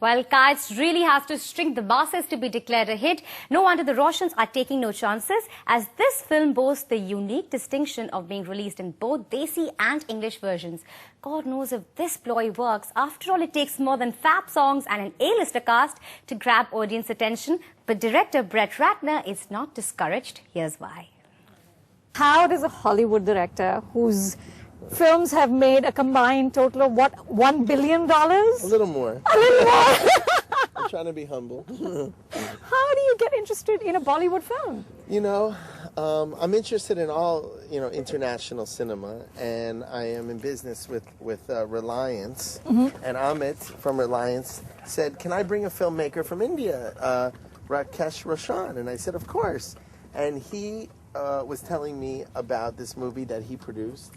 While Kites really has to string the masses to be declared a hit, no wonder the Roshans are taking no chances, as this film boasts the unique distinction of being released in both Desi and English versions. God knows if this ploy works. After all, it takes more than fab songs and an A-lister cast to grab audience attention. But director Brett Ratner is not discouraged. Here's why. How does a Hollywood director whose films have made a combined total of what, $1 billion? A little more. A little more. I'm trying to be humble. How do you get interested in a Bollywood film? You know, I'm interested in all, international cinema, and I am in business with Reliance. And Amit from Reliance said, "Can I bring a filmmaker from India, Rakesh Roshan?" And I said, "Of course." And he was telling me about this movie that he produced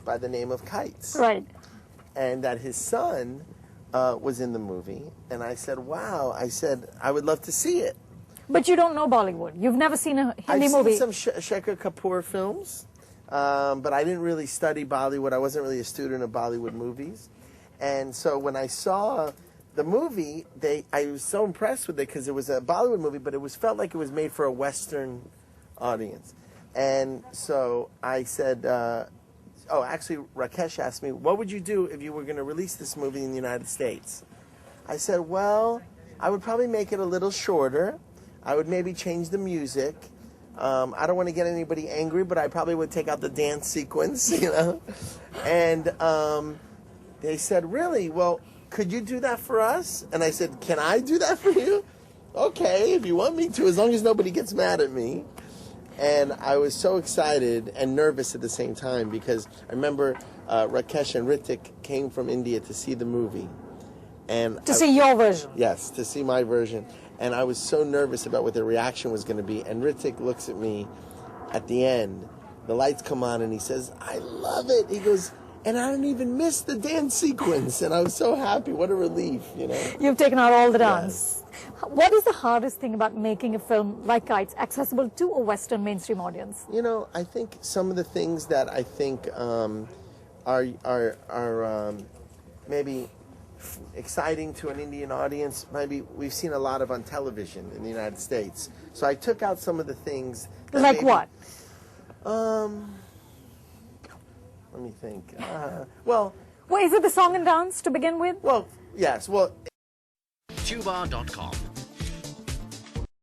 by the name of Kites. Right. And that his son was in the movie. And I said, wow. I said, I would love to see it. But you don't know Bollywood. You've never seen a Hindi movie. I've seen some Shekhar Kapoor films, but I didn't really study Bollywood. I wasn't really a student of Bollywood movies. And so when I saw the movie, I was so impressed with it because it was a Bollywood movie, but it felt like it was made for a Western audience. And so I said, actually, Rakesh asked me, what would you do if you were going to release this movie in the United States? I said, well, I would probably make it a little shorter. I would maybe change the music. I don't want to get anybody angry, but I probably would take out the dance sequence, And they said, really? Well, could you do that for us? And I said, can I do that for you? Okay, if you want me to, as long as nobody gets mad at me. And I was so excited and nervous at the same time because I remember Rakesh and Ritik came from India to see the movie. And to see your version? Yes, to see my version. And I was so nervous about what their reaction was going to be. And Ritik looks at me at the end. The lights come on and he says, I love it. He goes, and I didn't even miss the dance sequence. And I was so happy. What a relief, You've taken out all the dance. Yes. What is the hardest thing about making a film like Kites accessible to a Western mainstream audience? I think some of the things that I think are maybe exciting to an Indian audience, maybe we've seen a lot of on television in the United States. So I took out some of the things. Like what? Let me think. Well, is it the song and dance to begin with? Well, yes. Well, Tuba.com